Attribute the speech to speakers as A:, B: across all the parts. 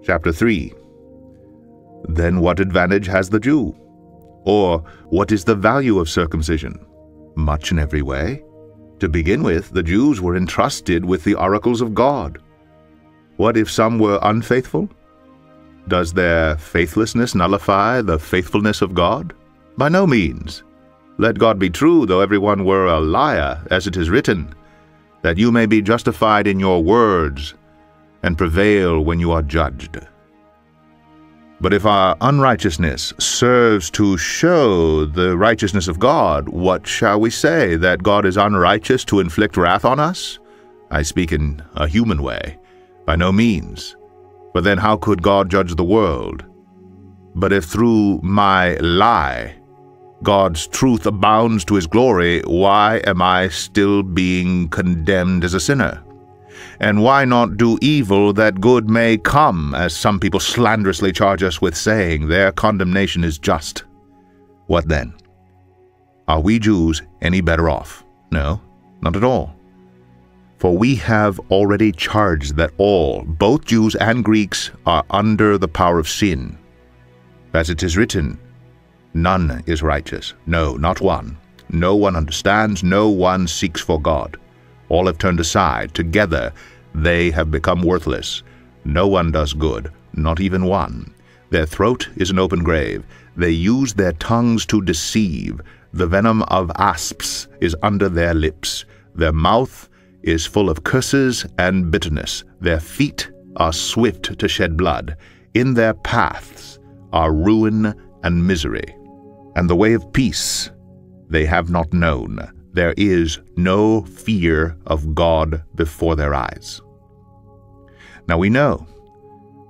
A: Chapter 3. Then what advantage has the Jew? Or what is the value of circumcision? Much in every way. To begin with, the Jews were entrusted with the oracles of God. What if some were unfaithful? Does their faithlessness nullify the faithfulness of God? By no means. Let God be true, though everyone were a liar, as it is written, that you may be justified in your words, and prevail when you are judged. But if our unrighteousness serves to show the righteousness of God, what shall we say, that God is unrighteous to inflict wrath on us? I speak in a human way. By no means. For then how could God judge the world? But if through my lie God's truth abounds to his glory, why am I still being condemned as a sinner? And why not do evil that good may come, as some people slanderously charge us with saying? Their condemnation is just. What then? Are we Jews any better off? No, not at all. For we have already charged that all, both Jews and Greeks, are under the power of sin. As it is written, none is righteous, no, not one. No one understands, no one seeks for God. All have turned aside, together they have become worthless. No one does good, not even one. Their throat is an open grave. They use their tongues to deceive. The venom of asps is under their lips. Their mouth is full of curses and bitterness. Their feet are swift to shed blood. In their paths are ruin and misery. And the way of peace they have not known. There is no fear of God before their eyes. Now we know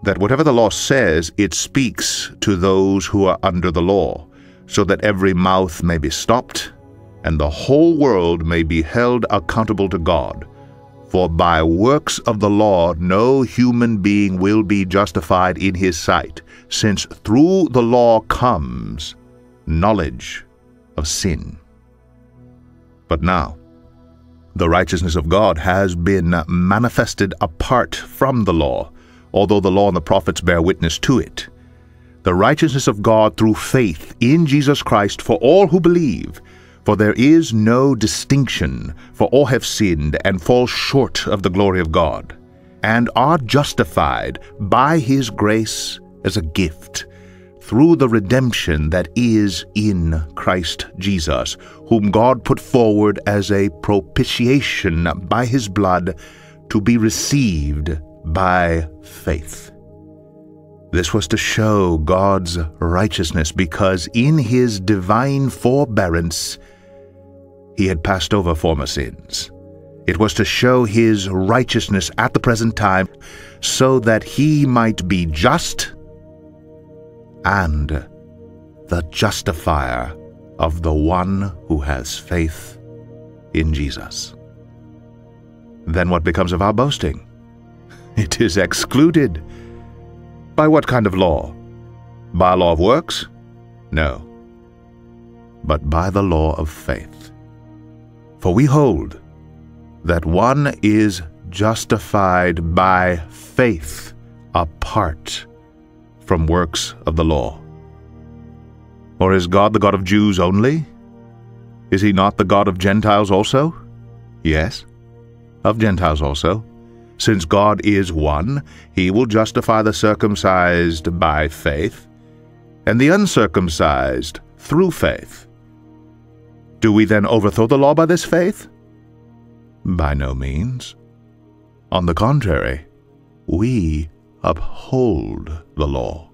A: that whatever the law says, it speaks to those who are under the law, so that every mouth may be stopped, and the whole world may be held accountable to God. For by works of the law no human being will be justified in his sight, since through the law comes knowledge of sin. But now, the righteousness of God has been manifested apart from the law, although the law and the prophets bear witness to it. The righteousness of God through faith in Jesus Christ for all who believe. For there is no distinction, for all have sinned and fall short of the glory of God, and are justified by his grace as a gift, through the redemption that is in Christ Jesus, whom God put forward as a propitiation by his blood to be received by faith. This was to show God's righteousness, because in his divine forbearance he had passed over former sins. It was to show his righteousness at the present time, so that he might be just and the justifier of the one who has faith in Jesus. Then what becomes of our boasting? It is excluded. By what kind of law? By a law of works? No, but by the law of faith. For we hold that one is justified by faith apart from works of the law. Or is God the God of Jews only? Is he not the God of Gentiles also? Yes, of Gentiles also. Since God is one, he will justify the circumcised by faith, and the uncircumcised through faith. Do we then overthrow the law by this faith? By no means. On the contrary, we uphold the law.